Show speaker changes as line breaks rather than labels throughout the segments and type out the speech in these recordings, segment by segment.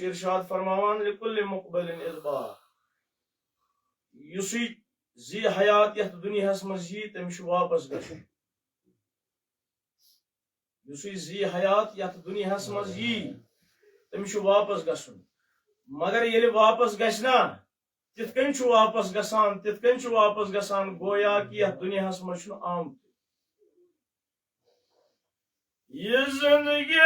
इरशाद फरमावान लिकुल्ल मुकबिलिन इदबार युसी जी हयात यथ दुनियास मज यी तमिश वापस गषुन युसी जी हयात यथ दुनियास मज यी तमिश वापस गषुन मगर येले वापस गशना तितकन छु वापस गसान गोया कि यथ दुनियास मज छु आम ये जिंदगी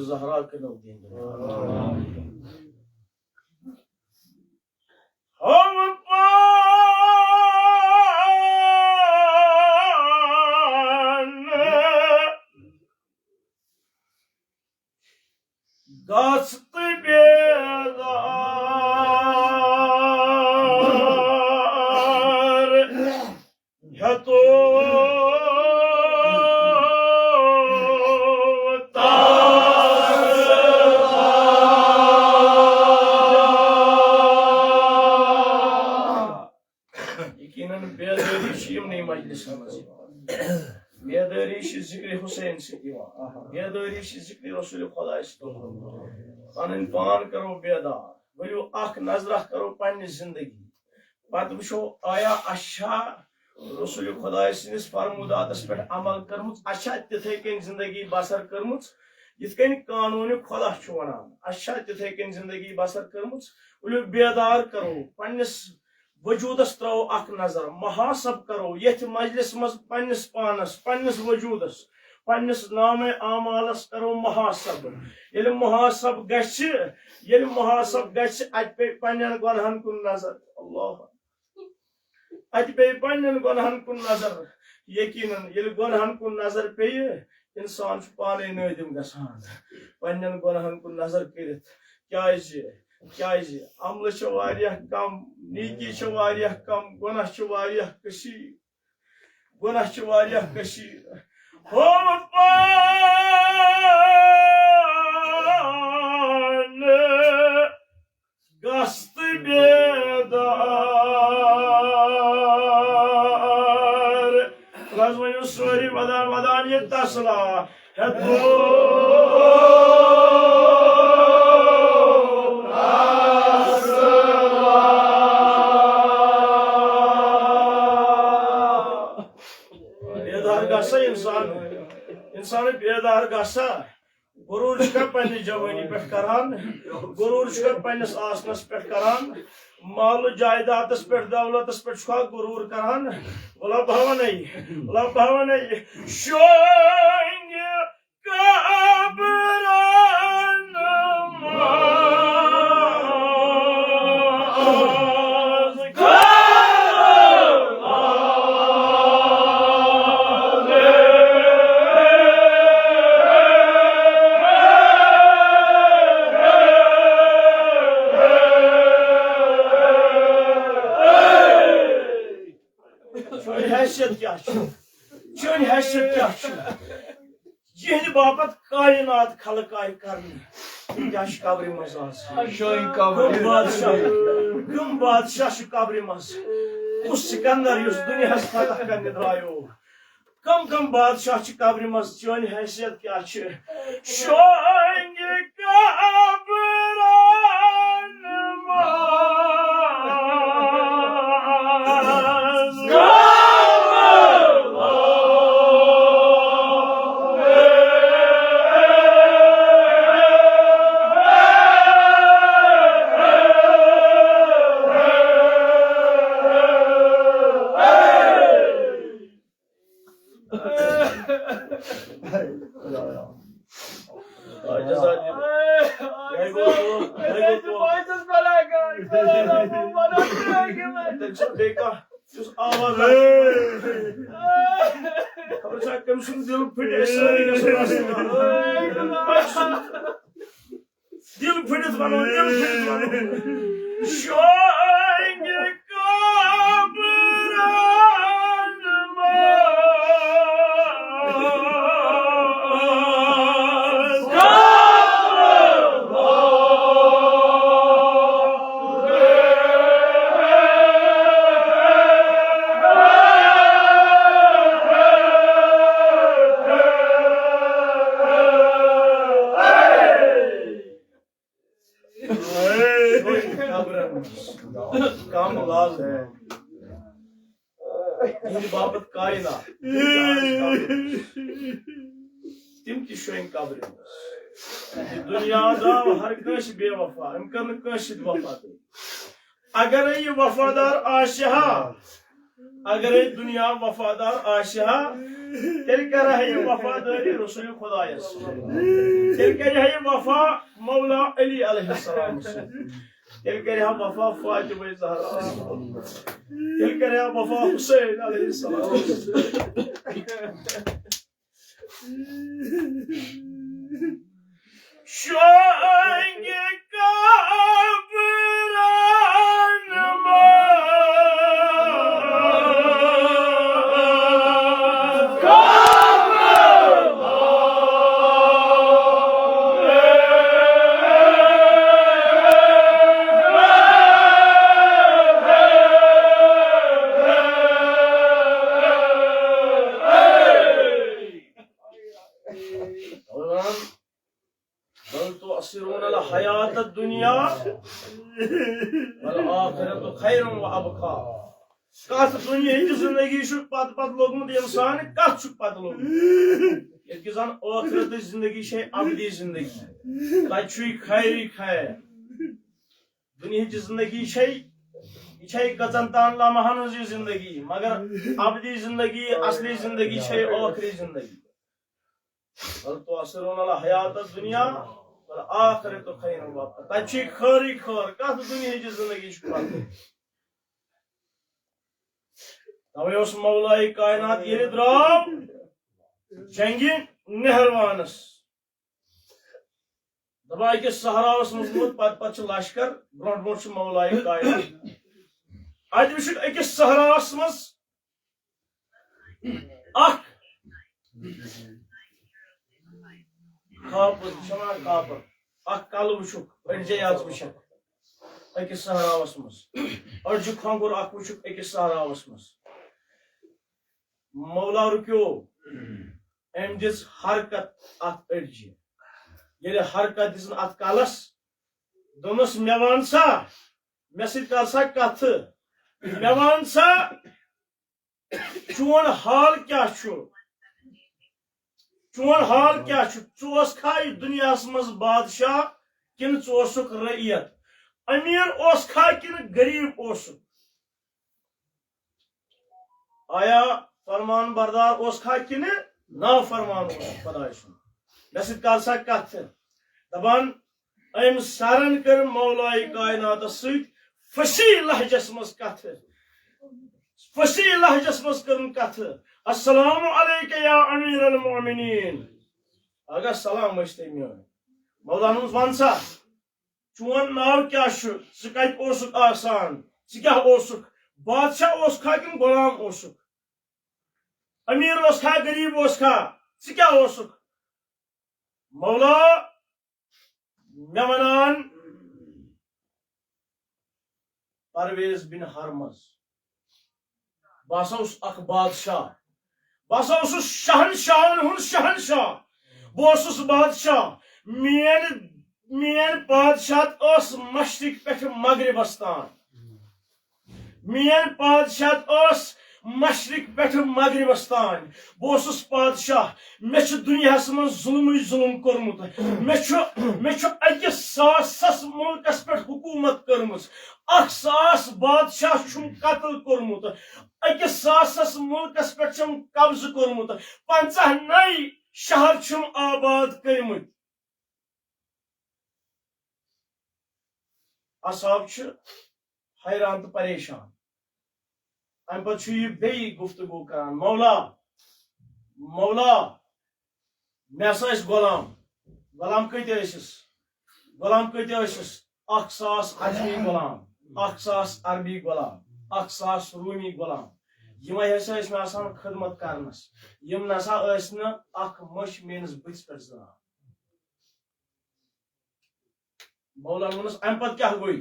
Zahra के नौदीन हम पान दस्त बेदार है तो बेदारी जिक्र हुसैन से बेदारी जिक्र रसूल खुदा पन पान करो बेदार वरियो अख नजर करो पन्ने जिंदगी पत वुशो आया अच्छा रसूल खुदा सिंस फरमुदातस पे अमल करमुच अच्छा तिथे कन जिंदगी बसर करमुच यिथ कन कानून खुदा वनान अच्छा तिथे कन जिंदगी बसर कर्मच उलियो बेदार करो पन्निस वजूदस त्रो अख नजर महासब करो यथ मजलिस मज पन्निस पानस पन्निस वजूदस पन्निस नाम आमालस करो महासब ये महासब महासब गछ अत पे पन्न गुनहन कुन नजर अल्लाह अत पे पन्न गुनहन कुन नजर यकीनन ये गुनहन कुन नजर पे इंसान पाने नदिम गसान पन्न गुनहन कुन नजर कर अमल कम नीकी कम गुनाह कशीर हो पान गस्त बेदार रजवन सोरी वदान वदान ये तसला है तो इंसान बेदार गसा गुरूर पन्ने जवानी पे करान गुरूर पन्नस आसनस पे करान माल जायदादस पे दौलतस पे गुरूर करान वला भावन शोएंगे कब्रान चन हैसियत क्या यह बापत कायनात खलक आय करने कब्र मज कम बादशाह कब्र मज उस सिकंदर दुनिया फतह कर द्रायो कम बादशाह कब्र मज चन हैसियत क्या शोएंगे कब्रान दिल फिटत बनो शोएंगे कब्रान काम लाल है बाबत कायना तिम शोन कब्र दुनिया दाव हर कस बेवफा अम कर वफा अगर यह वफादार आशहा अगर दुनिया वफादार आशहा तेल कर वफादारी रसूल खुदायस तेल कर वफा मौला अली अलैहिस्सलाम तेल कर वफा फातिमा ज़हरा तेल कर वफा हुसैन अलैहिस्सलाम शोएंगे कब्रान हयात दुनिया आखिरत खैर व अबका कत दुनिया की जिंदगी पत लोगमुत इंसान कत पत लोगमुत कि जन आखिरत जिंदगी छे अबदी जिंदगी तय खैरी खैर दुनिया की जिंदगी छे ये गचन तान लम्हान जिंदगी मगर अबदी जिंदगी असली जिंदगी छे आखिरी जिंदगी बल तुअसिरून अल हयात दुनिया बल आखिरत खैर वअबका तय खैरी खैर कत दुनिया की जिंदगी छ तवे उस मौलाए कायनात ये द्राव जंगी नहरवानस दबा के सहरावस मुजमुत पत लश्कर ब्रोट ब्रोट मौलाए कायनात आज वुक अकिस सहरावस मज अख कापुर शमान कापुर अख कल वुक अड़जे आज वुक अकिस सहरावस मज अड़जु खंगुर अख वुक अकिस सहरावस मज मौला रुक्यो अम दिस हरकत अत अड़जि ये हरकत दिन अत कलस दोनस मे वन सा मे कर सा कथ मे वन सा चोन हाल क्या चोन हाल क्या चोस खाई दुनिया मज बादशाह किन चोसुक रईयत अमीर ओस खा किन गरीब ओसुक आया फरमान बरदार ओस खा किन ना फरमान खुदाय सुन मे कर सा कथ दपान अम सारन कर मौलाए कायनात फसी लहजस मज कथ फसी लहजस मज कर कथ अस्सलाम अलैका या अमीर अल मोमिनीन अगर सलाम मस्त मौला वन सा चोन नाव क्या कत ओसुक आसान क्या ओसुक बादशाह ओस खा किन गुलाम ओसुक अमीर ओस खा गरीब ओस खा क्या ओसुक मौला मे वनान परवेज बिन हरमज बस अख बादशाह बस शहनशाहन हुन शहनशाह बस बादशाह मेन बादशाह मशरिक पे मगरिबस तान मेन बादशाह मशरिक पे मगरिबस तान बस बादशाह मे दुनिया मन जुल्म कर्मुत मे अकिस सासस मुल्कस पे हुकूमत कर्मस अख सास बादशाह कत्ल कर्मुत अकिस सासस मुल्कस पे कब्ज कर्मुत 50 नई शहर आबाद कर्मुत असाब हैरान तो परेशान अम पे गुफ्तगू कर मौला मौला मे गुलाम गुलाम कत 1,000 अजमी गुलाम 1,000 अरबी गुलाम 1,000 रूमी गुलाम यम हसा मे खदमत करनस यम नसा मश मेनस बुथस पे जान मौला वनस अम पे क्या गई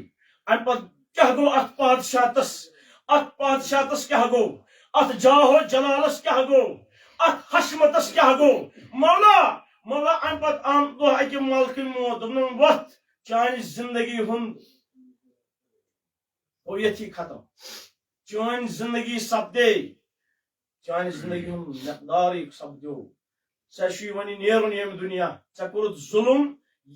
अम पे क्या गो अत पादशाहतस क्या गो अत जाहो जलालस क्या गो अत हशमतस क्या गो मौला मौला अम पे आम दो अकि मलक मौत वत चान जिंदगी हुंद होयत खत्म चान जिंदगी सपदे चान जिंदगी हुंद सपदो ऐ वन नेरुन यम दुनिया ऐ कोर जुल्म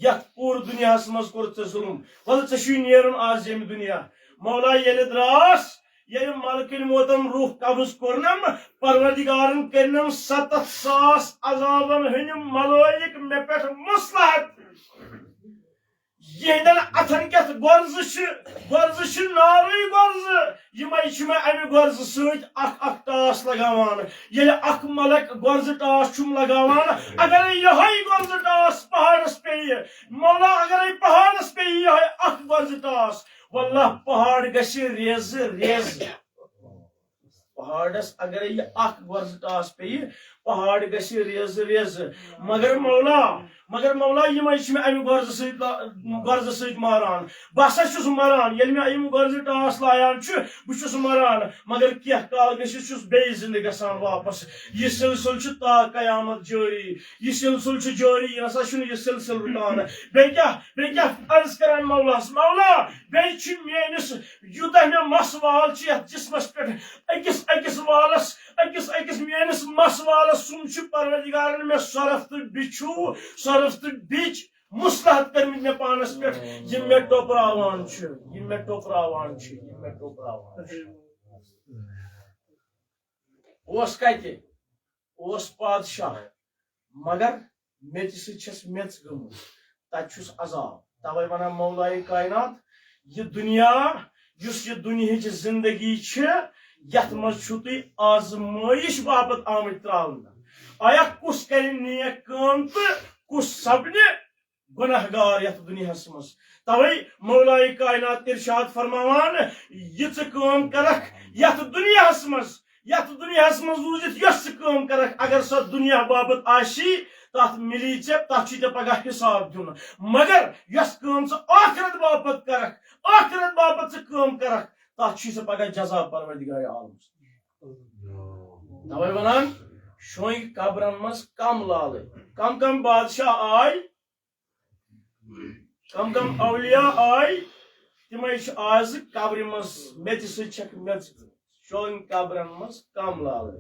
यथ पूर दुनिया मज कोर जुल्म वल ऐ नेरुन आज यम दुनिया मौला ये द्रास ये मलक मोतम रूह कब्ज कोरनम परवरदिगारन करनम 7,000 अजाबन हन मलाइक मे पे मसलहत यहदन अथन क्या गर्ज नारी गर्ज यम अमे गर्ज सख टास लगावान ये अख मलक गर्ज टास लगावान अगर यह गर्ज टास पहाड़स पे मौला अगर पहाड़स पे यह अख गर्ज टास वल्लाह पहाड़ गशि रेज रेज पहाड़स अगर यह अख गर्ज टास पे पहाड़ गशि रेज रेज मगर मौला मगर मौला यम अमि गर्ज सत मारान बसा मरान ये मे यम गर्ज टास लायान बहुत मरान मगर कह काल गस बे जिंद गसान वापस यह सिलसिल ता कयामत जारी यह सिलसिल जारी यह यह सिलसिल रुकान बे क्या अर्ज करान मौलास मौला बे मेस यूत मे मस वाल जिसमस पे अकिस अकिस वालस अकिस मेस मस वालस सुन परवरदिगार मे सरफ तो बिछू सरफ तो बिच मुस्तहद कर मे पानस पे यह मे टोपरावान यह मे टोपरावान यह मे टोपरावान ओस कते ओस पादशाह मगर मेत सस मेच गम तथुस अजाब तवे वन मौलाए कायनात यह दुनिया यह दुनिया जिंदगी यथ मज तुम आजमाइश बापत आमत त्रावन आया कुस कर नेक काम तो कुस सपने गुनहगार यथ दुनिया मज तवे मौलाए कायनात इरशाद फरमावान यह काम करख यथ दुनिया मज रूजित यस काम करख अगर सो दुनिया बाबत आशी तथ मिली तथ पगह हिसाब दिन मगर यस काम आखिरत बापत करख आखिरत बापत काम करख तथ पगह जजा परवरदिगार आलम तवे वनान शोई कब्रन मज कम लाल कम बादशाह आय कम अवलिया आय तिम आज कब्र मज मेच मेच शोन कब्रन मज कम लाल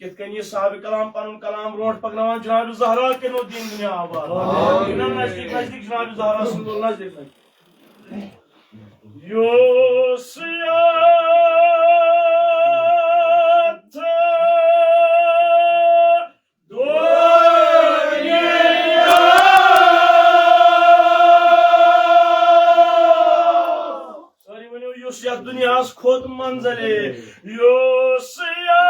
कित कन साहब कलाम पन कलाम रोट पकनावान जनाब ज़हरा के नो दीन दुनिया आबाद नजदीक नजदीक जनाब ज़हरा सुन नजदीक योसिया दुनिया खोत मंजले योसिया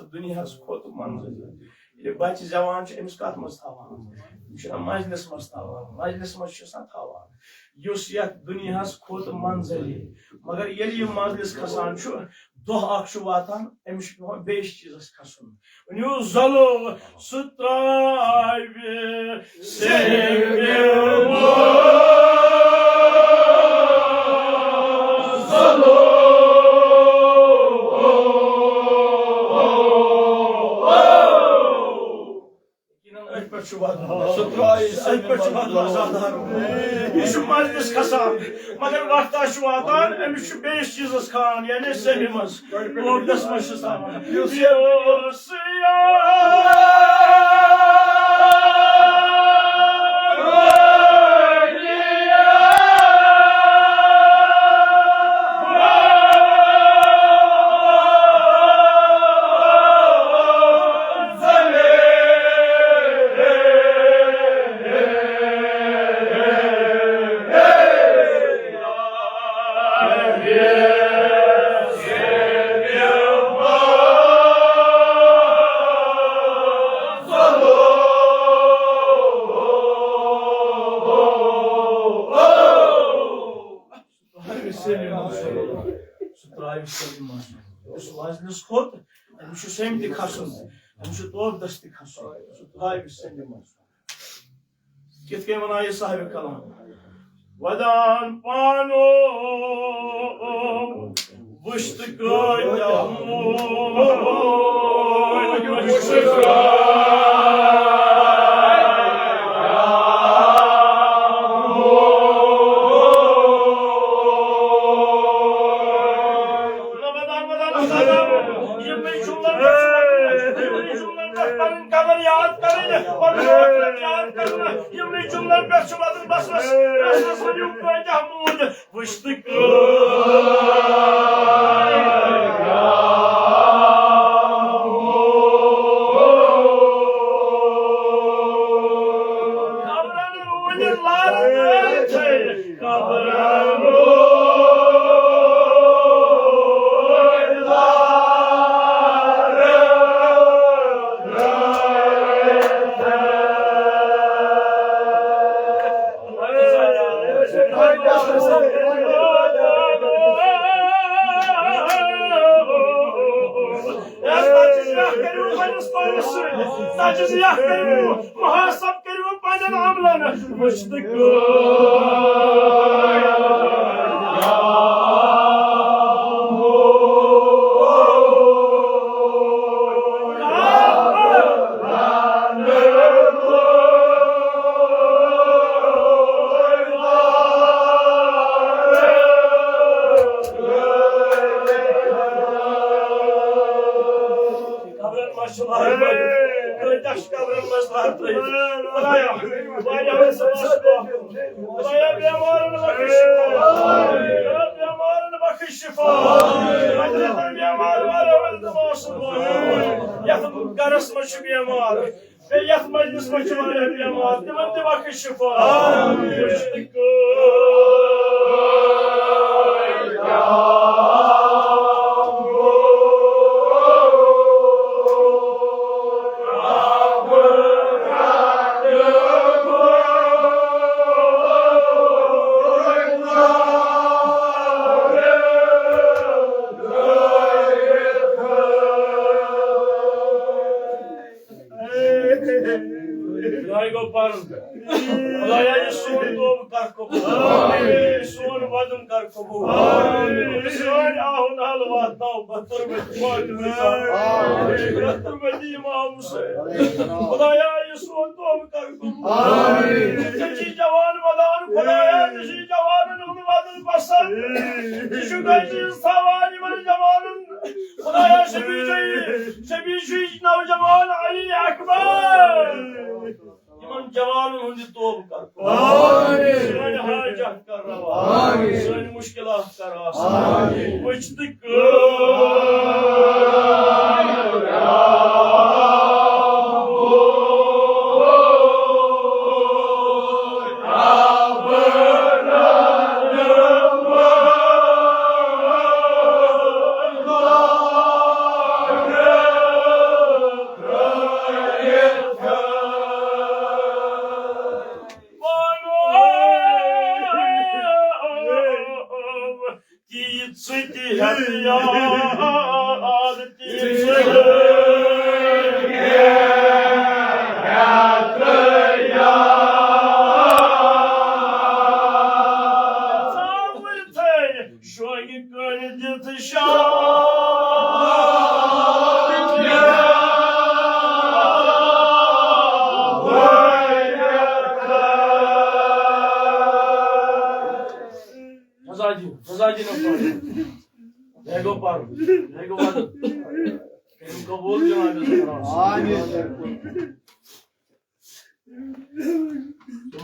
दुनिया खोत मंजिल बच्चे जवान अमिस कत मज मजलिस मज थावान दुनिया खोत मंजिल मगर ये मजलिस खसान दह वातान अमिस बेस चीज खसन जलो मजलिस खसान मगर वक्ता वातान अमिस बेस चीज खान यानी सही मज मोहब्बत मज खोत सेम खसन तोब दस्त खसन कित वन यह साहिब कलाम वदान पानो वुश्त तजजिया करू मुहासब करू पन्न अमलन वुश्त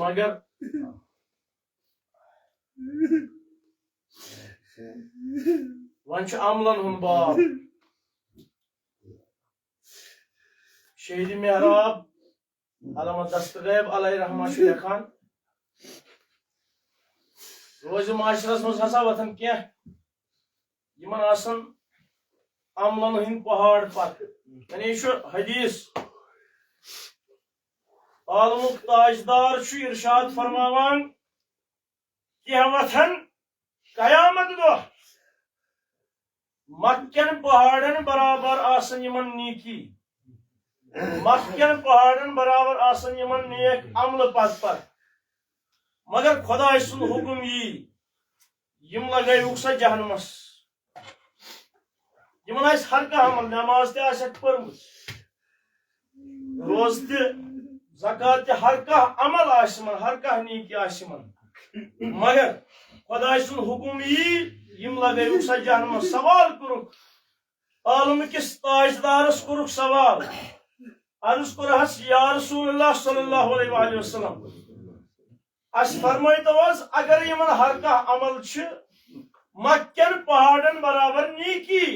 मगर वन अमलन हुन बाब शहीद मेहराब अलमत दस्तगैब अलैहि रहमा लेखान रोज माशरस मज हसा वतन क्या अमलन हिंद पहाड़ पर यानी हदीस आलमुक ताजदार इरशाद फरमावान कि वतन कयामत दो मक्कन पहाड़न बराबर आसन यमन नीकी मक्कन पहाड़न बराबर आसन यमन नेक अमल पद पर मगर खुदा सुन हुक्म यम लगे सा जहनमस यमन हर कह अमल नमाज तर्म रोज ज़कात हर कह अमल हर कह नीकी मगर खुदा सुन हुक्म यम लगे सा जहनमस सवाल कुरुक आलम किस ताजदारस कुरुक सवाल अर्ज कुरहस या रसूलुल्लाह सल्लल्लाहु अलैहि वसल्लम अस फरमाइतो अगर यमन हर कह अमल मक्कन पहाड़न बराबर नीकी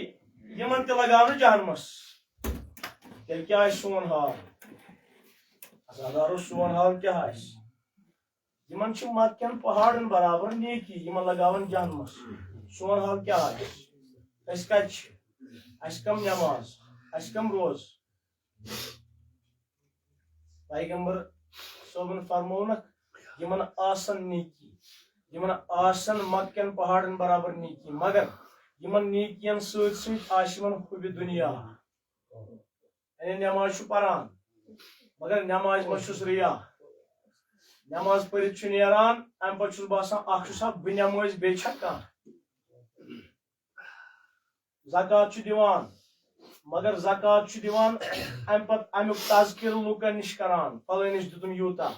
यमन ते लगाव जहनमस तेल क्या सोन हाल अजादारो सोन हाल क्या यमन मक्कन पहाड़न बराबर नीकी यमन लगावन जहनमस सोन हाल क्या अस कत कम नमाज अस कम रोज पैगंबर सोबन फरमौनक यमन आसन नीकी यमन आसन मक्कन पहाड़न बराबर नीकी मगर यमन नीकियन सत हुब दुनिया नमाज परान मगर नमाज मशुस रिया नमाज पढ़ित नेरान अम पे बसान बह नमाज बे ज़कात दिवान मगर ज़कात दिवान अम पे अमुक तज़किर लूकन नश करान फलानिश दुतुम यूता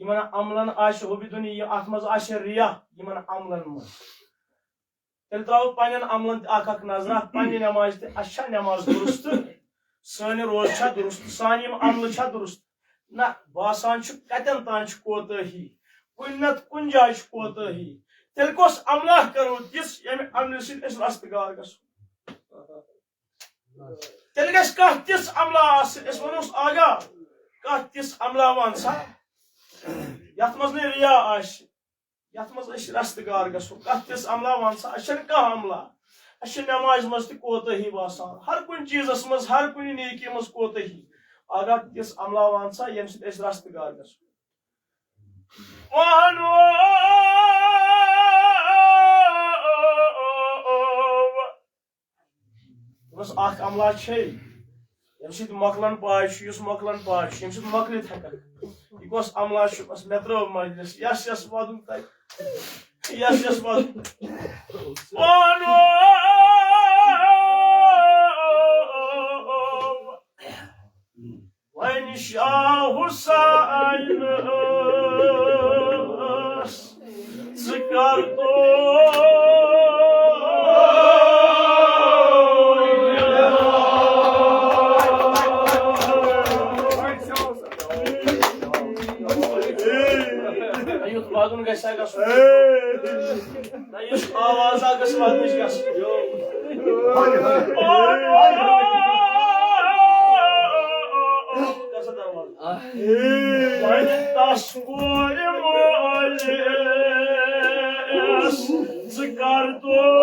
यमन अमलन होबिदुन अत मज रिया यमन अमलन मज तेल त्रो पन्न अमलन नजर पन्ने नमाज अच्छा नमाज दुरुस्त सन रोज दुरुस्त सान अमल दुरुस्त ना बासान कतन तान कोताही कुन नत कुन जाय कोताही तेल कस अमला करो तिस यम अमल सत रस्तगार गसो तेल गस कह तिस अमला वनोस आगा कह तिस अमला वन सा यथ मज ने रिया यथ मज रस्तगार गसो कह तिस अमला वन सा अशन कह अमला अश नमाज मज कोताही बासान हर कुन चीजस मज हर कुन नेकी मज कोताही आगा तिस अमला वन सा यम सत रस्तगार गसो अमला यम सत मकलन पाय मकलन पाय यम सत मकलित हेकन यह कस अमला मे त्रो मजलिस यस वदुन तक यस वदुन वन शाह हुसैन कर दो वदन गस आवाज गस वदन गस कर दो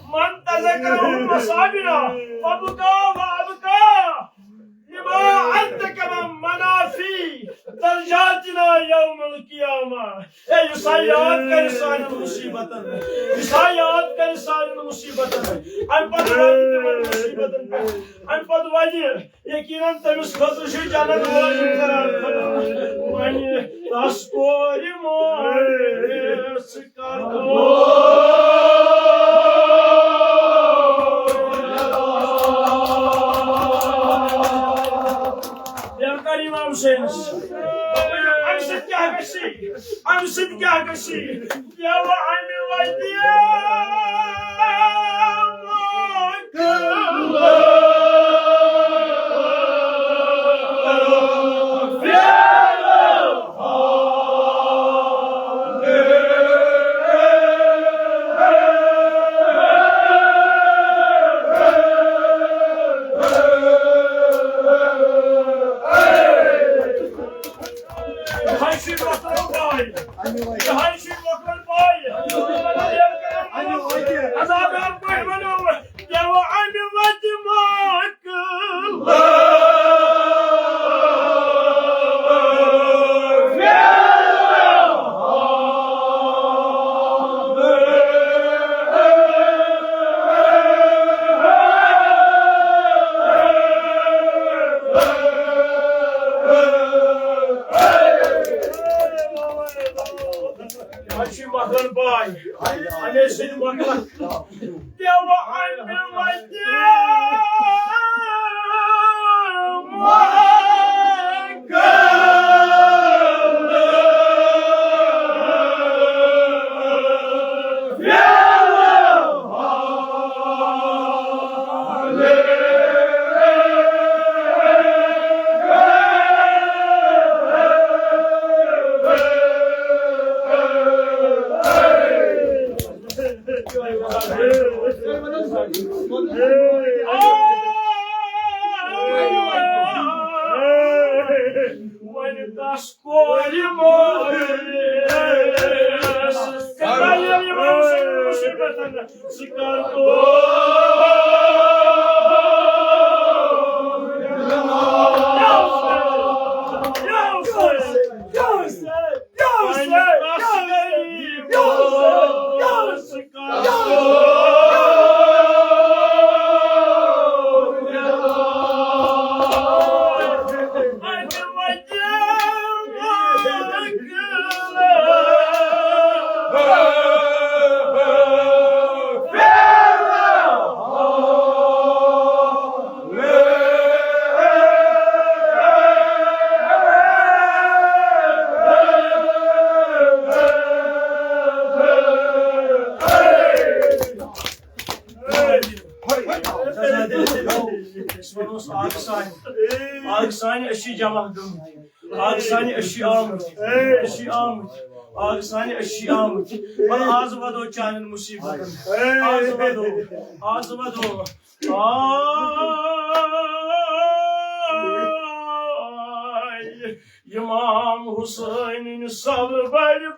من تذكره مصابنا فبكى وابكى لما عندك من منافي درجاتنا يوم القيامة يسايات كنسان مصيبة يسايات كنسان مصيبة أن بدوالي مصيبة أن بدوالي يقينا تمس خطر شو جانا نواجه قرار من تسكوري مولي سكارو I'm sitting here. Yeah, well, I'm right Ağrısani eşi camadım. Ağrısani eşi Ahmet. Eşi Ahmet. Ağrısani eşi Ahmet. Bana ağzıma da o canın musibetin. Ağzıma da o. Ağzıma da o. Ay. İmam Hüseyin'in sabır bari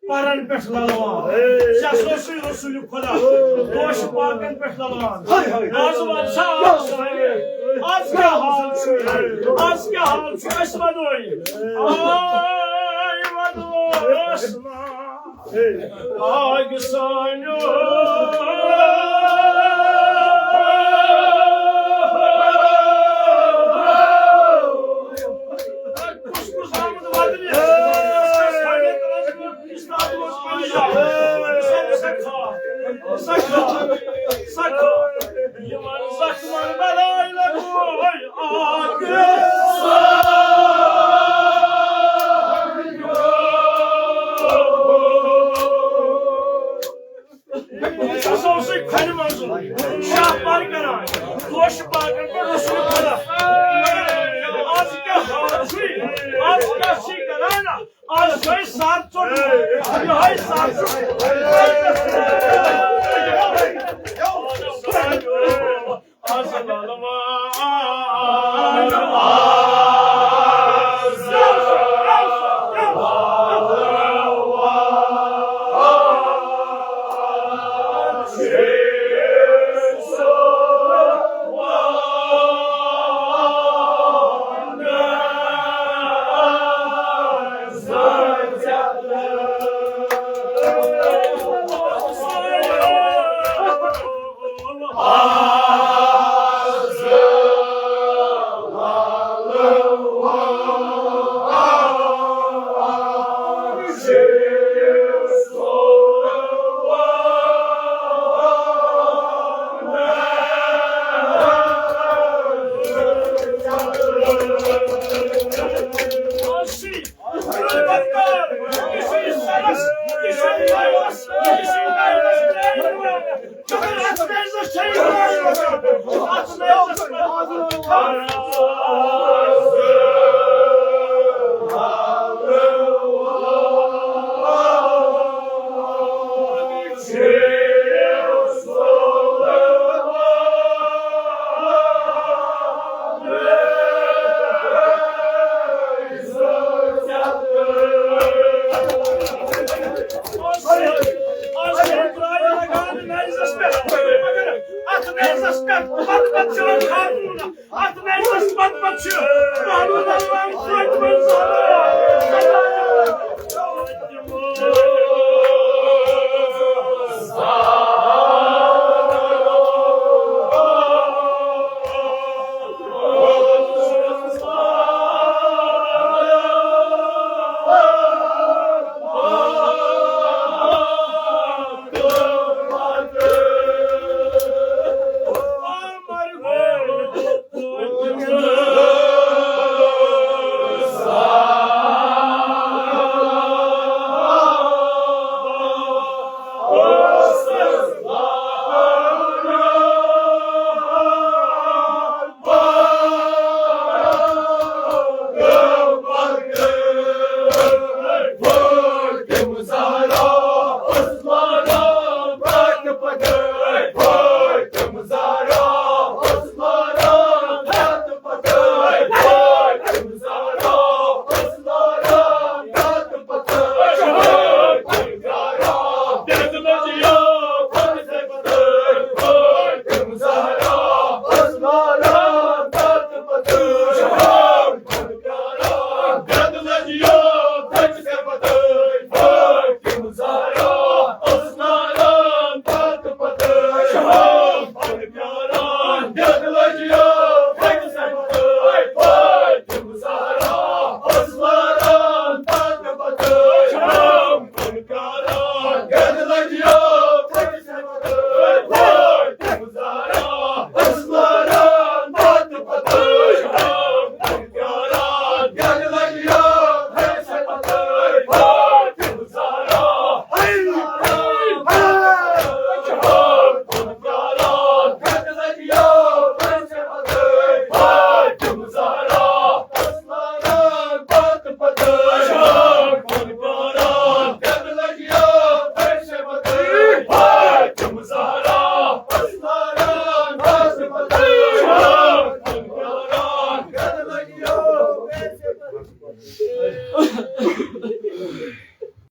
Paran Petlawan, Jasosi Rosulu Koda, Dosh Parkan Petlawan, Nazman Sahasai, Aska Halchu, Asmadoi, I